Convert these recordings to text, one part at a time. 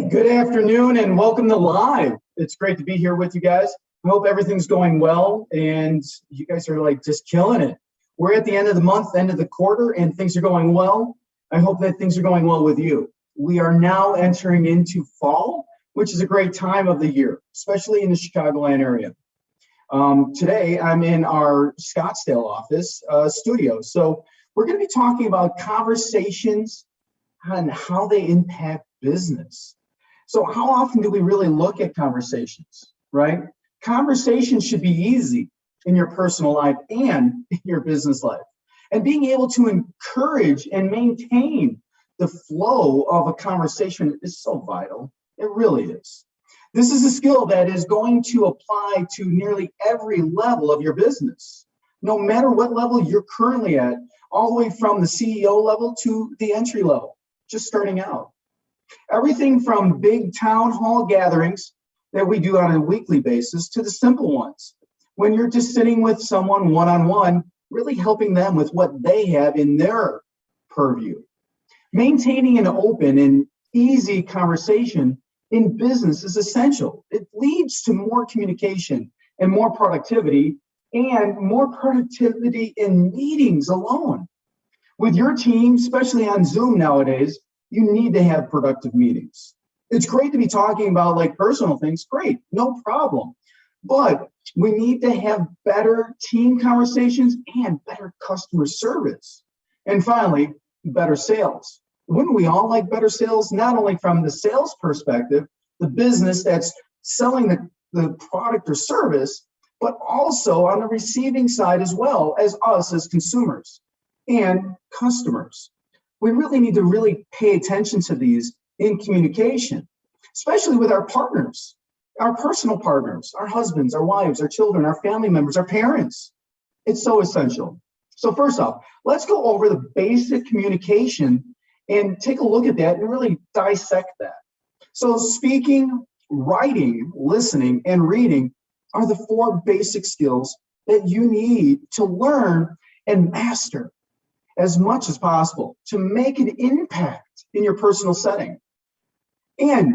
Good afternoon and welcome to Live. It's great to be here with you guys. I hope everything's going well and you guys are like just killing it. We're at the end of the month, end of the quarter, and things are going well. I hope that things are going well with you. We are now entering into fall, which is a great time of the year, especially in the Chicagoland area. Today, I'm in our Scottsdale office studio. So we're going to be talking about conversations and how they impact business. So how often do we really look at conversations, right? Conversations should be easy in your personal life and in your business life. And being able to encourage and maintain the flow of a conversation is so vital. It really is. This is a skill that is going to apply to nearly every level of your business, no matter what level you're currently at, all the way from the CEO level to the entry level, just starting out. Everything from big town hall gatherings that we do on a weekly basis to the simple ones. When you're just sitting with someone one-on-one, really helping them with what they have in their purview. Maintaining an open and easy conversation in business is essential. It leads to more communication and more productivity in meetings alone. With your team, especially on Zoom nowadays, you need to have productive meetings. It's great to be talking about like personal things, great, no problem. But we need to have better team conversations and better customer service. And finally, better sales. Wouldn't we all like better sales? Not only from the sales perspective, the business that's selling the product or service, but also on the receiving side as well as us as consumers and customers. We really need to really pay attention to these in communication, especially with our partners, our personal partners, our husbands, our wives, our children, our family members, our parents. It's so essential. So first off, let's go over the basic communication and take a look at that and really dissect that. So speaking, writing, listening, and reading are the four basic skills that you need to learn and master as much as possible to make an impact in your personal setting and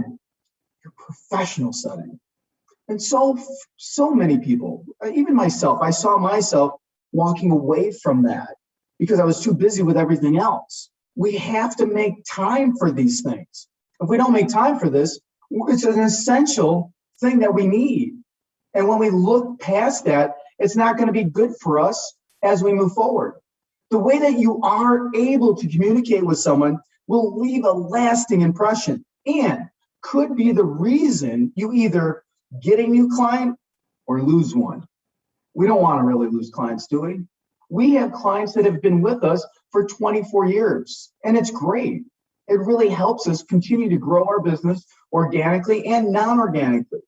your professional setting. And so many people, even myself, I saw myself walking away from that because I was too busy with everything else. We have to make time for these things. If we don't make time for this, it's an essential thing that we need. And when we look past that, it's not going to be good for us as we move forward. The way that you are able to communicate with someone will leave a lasting impression and could be the reason you either get a new client or lose one. We don't want to really lose clients, do we? We have clients that have been with us for 24 years, and it's great. It really helps us continue to grow our business organically and non-organically.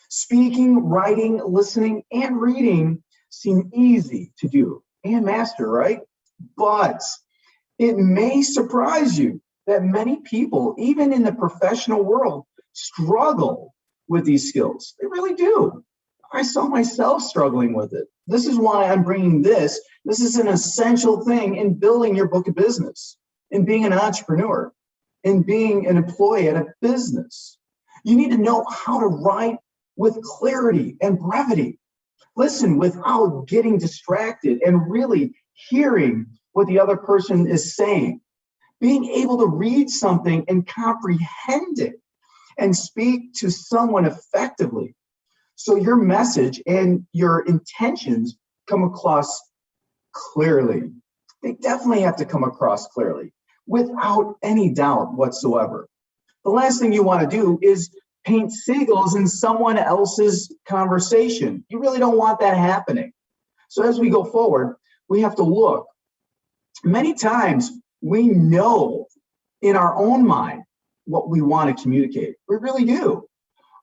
Speaking, writing, listening, and reading seem easy to do and master, right? But it may surprise you that many people, even in the professional world, struggle with these skills. They really do. I saw myself struggling with it. This is why I'm bringing this. This is an essential thing in building your book of business, in being an entrepreneur, in being an employee at a business. You need to know how to write with clarity and brevity. Listen without getting distracted and really hearing what the other person is saying. Being able to read something and comprehend it and speak to someone effectively. So your message and your intentions come across clearly. They definitely have to come across clearly without any doubt whatsoever. The last thing you want to do is paint seagulls in someone else's conversation. You really don't want that happening. So as we go forward, we have to look. Many times we know in our own mind what we want to communicate. We really do.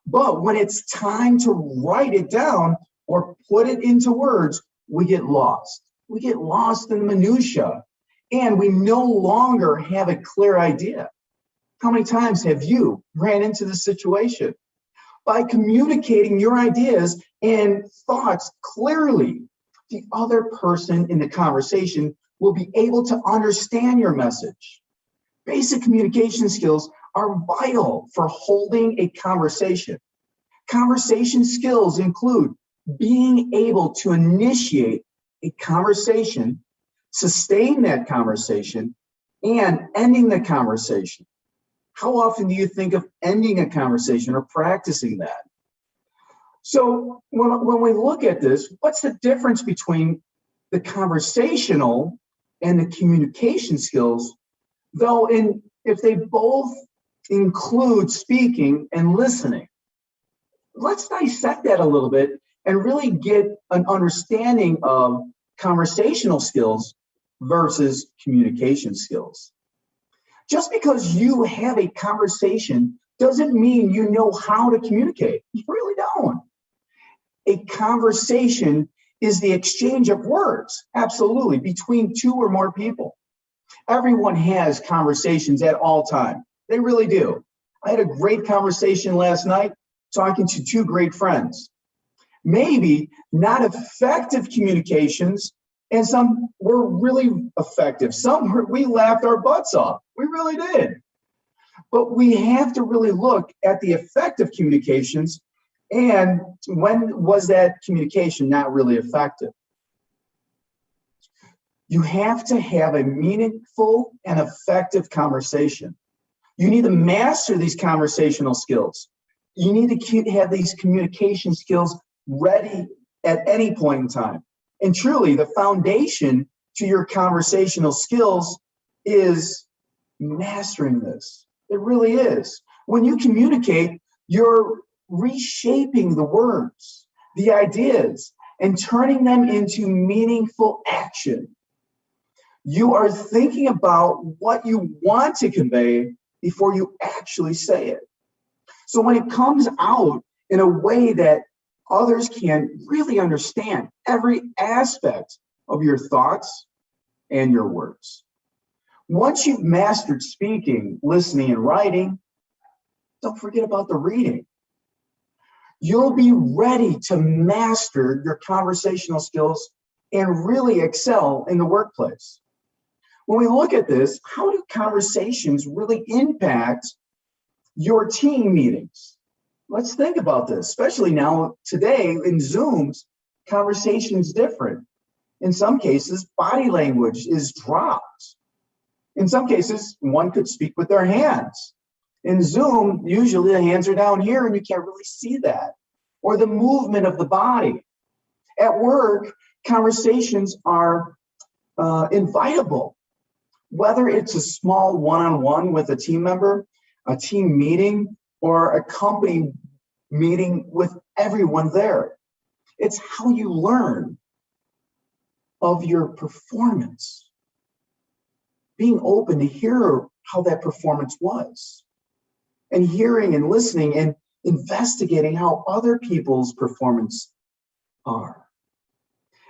But when it's time to write it down or put it into words, we get lost. We get lost in the minutia, and we no longer have a clear idea. How many times have you ran into this situation? By communicating your ideas and thoughts clearly, the other person in the conversation will be able to understand your message. Basic communication skills are vital for holding a conversation. Conversation skills include being able to initiate a conversation, sustain that conversation, and ending the conversation. How often do you think of ending a conversation or practicing that? So when we look at this, what's the difference between the conversational and the communication skills? Though if they both include speaking and listening, let's dissect that a little bit and really get an understanding of conversational skills versus communication skills. Just because you have a conversation doesn't mean you know how to communicate. You really don't. A conversation is the exchange of words, absolutely, between two or more people. Everyone has conversations at all times. They really do. I had a great conversation last night talking to two great friends. Maybe not effective communications, and some were really effective. We laughed our butts off. We really did. But we have to really look at the effective communications and when was that communication not really effective. You have to have a meaningful and effective conversation. You need to master these conversational skills. You need to have these communication skills ready at any point in time. And truly, the foundation to your conversational skills is mastering this. It really is. When you communicate, you're reshaping the words, the ideas, and turning them into meaningful action. You are thinking about what you want to convey before you actually say it. So when it comes out in a way that others can really understand every aspect of your thoughts and your words. Once you've mastered speaking, listening, and writing, don't forget about the reading. You'll be ready to master your conversational skills and really excel in the workplace. When we look at this, how do conversations really impact your team meetings? Let's think about this, especially now today in Zooms, conversation is different. In some cases, body language is dropped. In some cases, one could speak with their hands. In Zoom, usually the hands are down here and you can't really see that, or the movement of the body. At work, conversations are invitable. Whether it's a small one-on-one with a team member, a team meeting, or a company meeting with everyone there. It's how you learn of your performance. Being open to hear how that performance was, and hearing and listening and investigating how other people's performance are.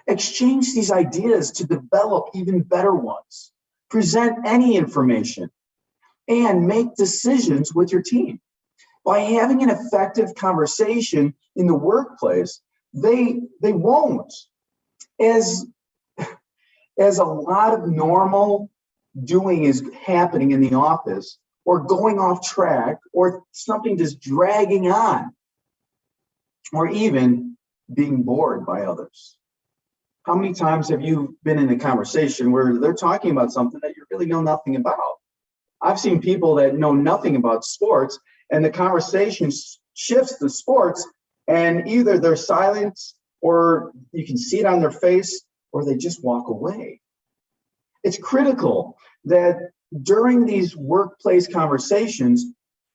Exchange these ideas to develop even better ones. Present any information and make decisions with your team. By having an effective conversation in the workplace, they won't. As a lot of normal doing is happening in the office, or going off track, or something just dragging on, or even being bored by others. How many times have you been in a conversation where they're talking about something that you really know nothing about? I've seen people that know nothing about sports, and the conversation shifts to sports, and either they're silent, or you can see it on their face, or they just walk away. It's critical that during these workplace conversations,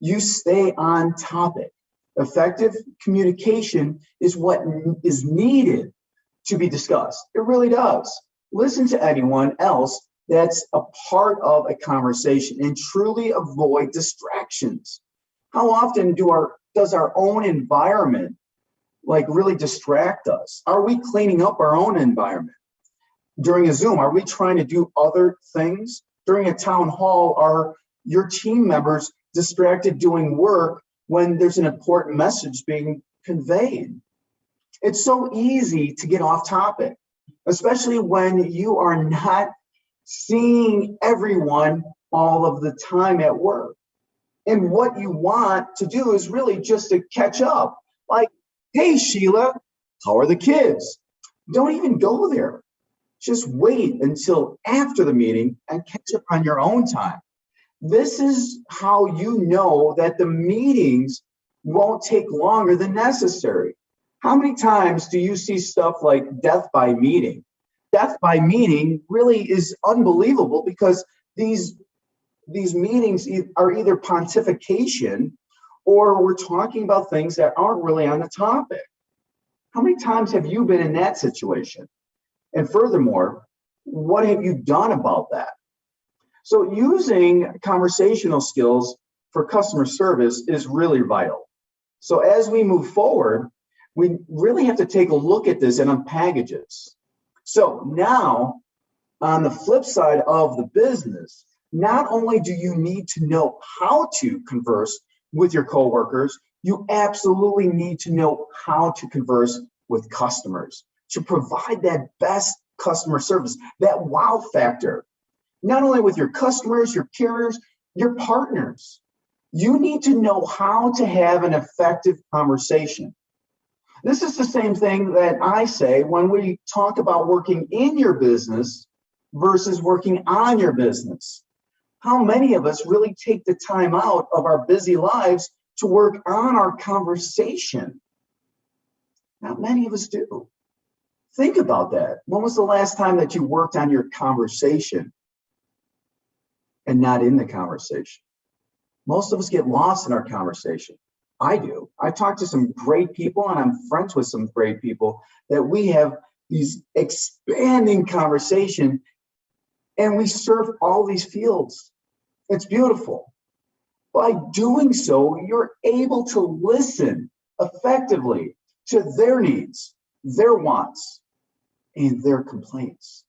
you stay on topic. Effective communication is what is needed to be discussed. It really does. Listen to anyone else that's a part of a conversation and truly avoid distractions. How often does our own environment really distract us? Are we cleaning up our own environment? During a Zoom, are we trying to do other things? During a town hall, are your team members distracted doing work when there's an important message being conveyed? It's so easy to get off topic, especially when you are not seeing everyone all of the time at work. And what you want to do is really just to catch up. Like, hey, Sheila, how are the kids? Don't even go there. Just wait until after the meeting and catch up on your own time. This is how you know that the meetings won't take longer than necessary. How many times do you see stuff like death by meeting? Death by meeting really is unbelievable because these meetings are either pontification or we're talking about things that aren't really on the topic. How many times have you been in that situation? And furthermore, what have you done about that? So using conversational skills for customer service is really vital. So as we move forward, we really have to take a look at this and unpackage this. So now, on the flip side of the business, not only do you need to know how to converse with your coworkers, you absolutely need to know how to converse with customers to provide that best customer service, that wow factor, not only with your customers, your carriers, your partners. You need to know how to have an effective conversation. This is the same thing that I say when we talk about working in your business versus working on your business. How many of us really take the time out of our busy lives to work on our conversation? Not many of us do. Think about that. When was the last time that you worked on your conversation and not in the conversation? Most of us get lost in our conversation. I do. I talk to some great people and I'm friends with some great people that we have these expanding conversation and we serve all these fields. It's beautiful. By doing so, you're able to listen effectively to their needs, their wants, and their complaints,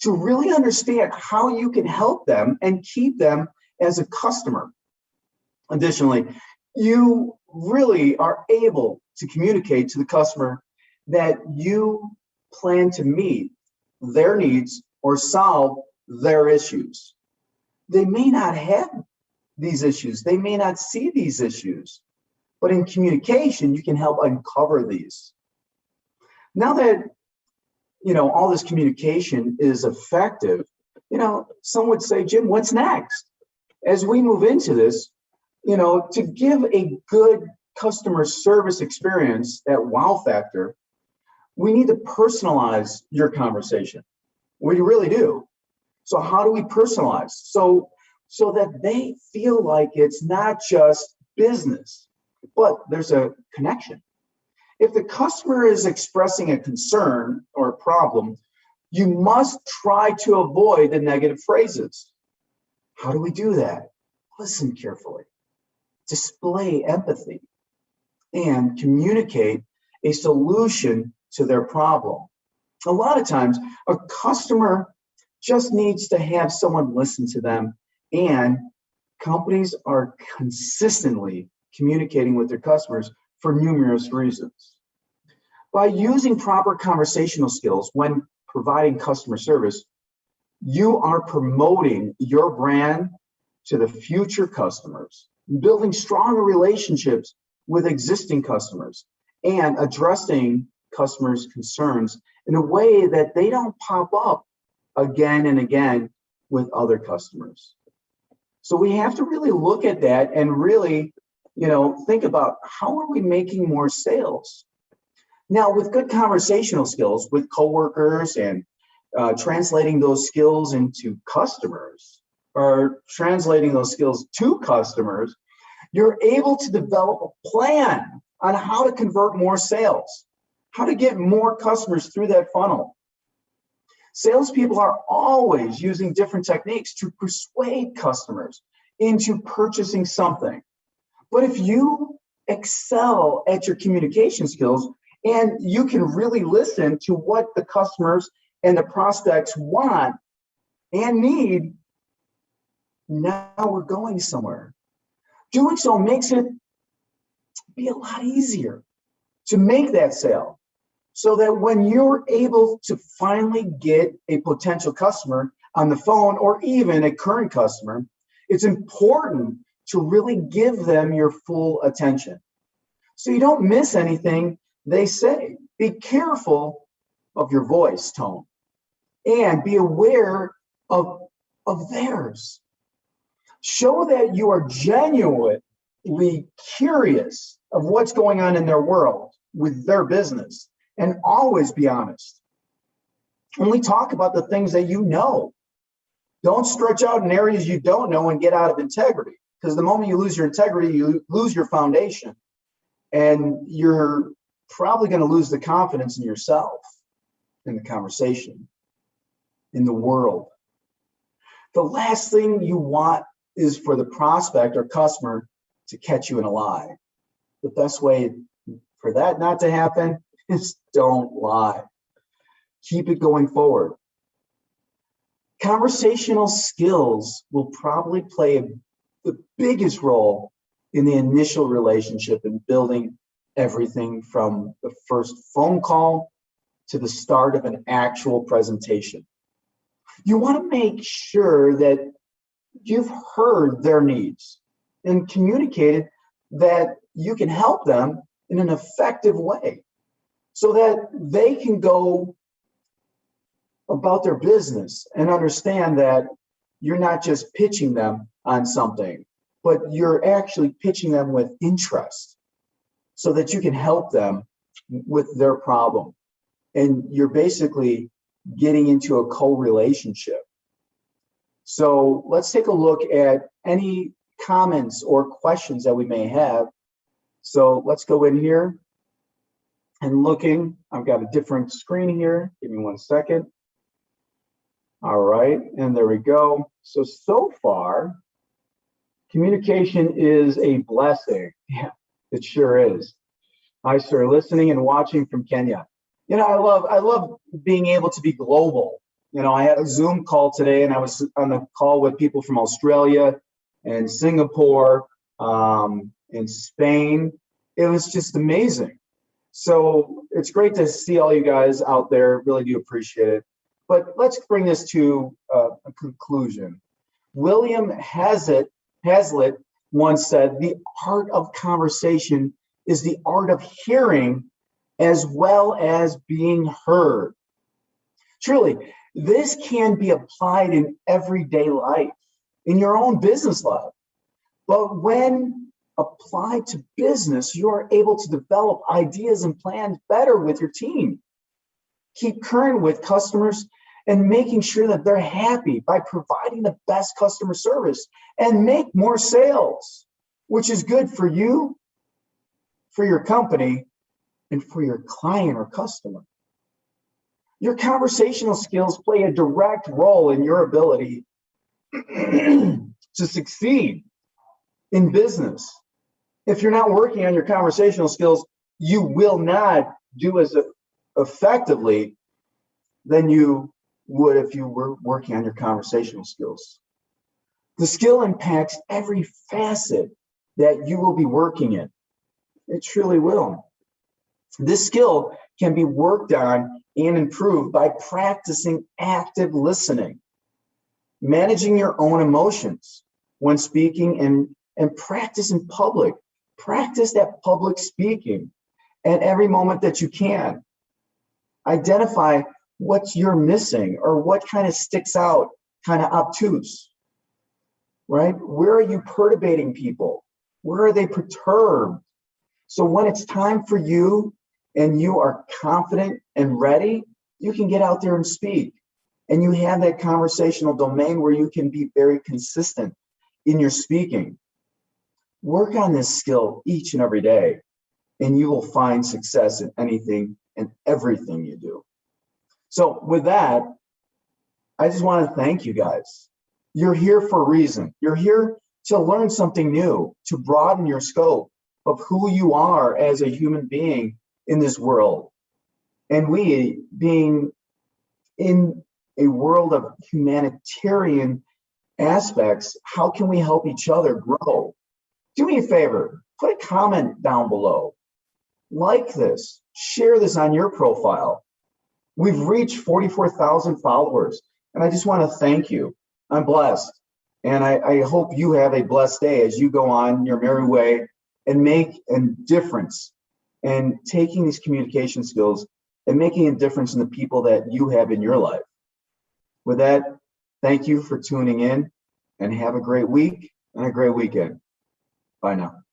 to really understand how you can help them and keep them as a customer. Additionally, you really are able to communicate to the customer that you plan to meet their needs or solve their issues. They may not have these issues, they may not see these issues, but in communication, you can help uncover these. Now that all this communication is effective, some would say, Jim, what's next? As we move into this, to give a good customer service experience, that wow factor, we need to personalize your conversation. We really do. So how do we personalize? So that they feel like it's not just business, but there's a connection. If the customer is expressing a concern or a problem, you must try to avoid the negative phrases. How do we do that? Listen carefully, display empathy, and communicate a solution to their problem. A lot of times, a customer just needs to have someone listen to them, and companies are consistently communicating with their customers for numerous reasons. By using proper conversational skills when providing customer service, you are promoting your brand to the future customers, building stronger relationships with existing customers, and addressing customers' concerns in a way that they don't pop up again and again with other customers. So we have to really look at that and really, think about how are we making more sales? Now, with good conversational skills with coworkers and translating those skills into customers or translating those skills to customers, you're able to develop a plan on how to convert more sales, how to get more customers through that funnel. Salespeople are always using different techniques to persuade customers into purchasing something. But if you excel at your communication skills and you can really listen to what the customers and the prospects want and need, now we're going somewhere. Doing so makes it be a lot easier to make that sale, so that when you're able to finally get a potential customer on the phone or even a current customer, it's important to really give them your full attention so you don't miss anything they say. Be careful of your voice tone and be aware of theirs. Show that you are genuinely curious of what's going on in their world with their business, and always be honest. Only talk about the things that you know. Don't stretch out in areas you don't know and get out of integrity, because the moment you lose your integrity, you lose your foundation, and you're probably going to lose the confidence in yourself, in the conversation, in the world. The last thing you want is for the prospect or customer to catch you in a lie. The best way for that not to happen is don't lie. Keep it going forward. Conversational skills will probably play the biggest role in the initial relationship and building everything from the first phone call to the start of an actual presentation. You want to make sure that you've heard their needs and communicated that you can help them in an effective way so that they can go about their business and understand that you're not just pitching them on something, but you're actually pitching them with interest so that you can help them with their problem. And you're basically getting into a co-relationship. So let's take a look at any comments or questions that we may have. So let's go in here and looking. I've got a different screen here. Give me 1 second. All right, and there we go. So far, communication is a blessing. Yeah, it sure is. Hi, sir, listening and watching from Kenya. You know, I love being able to be global. You know, I had a Zoom call today, and I was on the call with people from Australia and Singapore, and Spain. It was just amazing. So it's great to see all you guys out there. Really do appreciate it. But let's bring this to a conclusion. William Hazlitt once said, "The art of conversation is the art of hearing as well as being heard." Truly, this can be applied in everyday life, in your own business life. But when applied to business, you are able to develop ideas and plans better with your team. Keep current with customers and making sure that they're happy by providing the best customer service and make more sales, which is good for you, for your company, and for your client or customer. Your conversational skills play a direct role in your ability to succeed in business. If you're not working on your conversational skills, you will not do as effectively than you would if you were working on your conversational skills. The skill impacts every facet that you will be working in. It truly will. This skill can be worked on and improved by practicing active listening, managing your own emotions when speaking, and practice in public. Practice that public speaking at every moment that you can. Identify what you're missing or what kind of sticks out, kind of obtuse, right? Where are you perturbating people? Where are they perturbed? So when it's time for you and you are confident and ready, you can get out there and speak. And you have that conversational domain where you can be very consistent in your speaking. Work on this skill each and every day, and you will find success in anything and everything you do. So with that, I just want to thank you guys. You're here for a reason. You're here to learn something new, to broaden your scope of who you are as a human being in this world. And we, being in a world of humanitarian aspects, how can we help each other grow? Do me a favor, put a comment down below. Like this, share this on your profile. We've reached 44,000 followers, and I just want to thank you. I'm blessed. And I hope you have a blessed day as you go on your merry way and make a difference and taking these communication skills and making a difference in the people that you have in your life. With that, thank you for tuning in and have a great week and a great weekend. Bye now.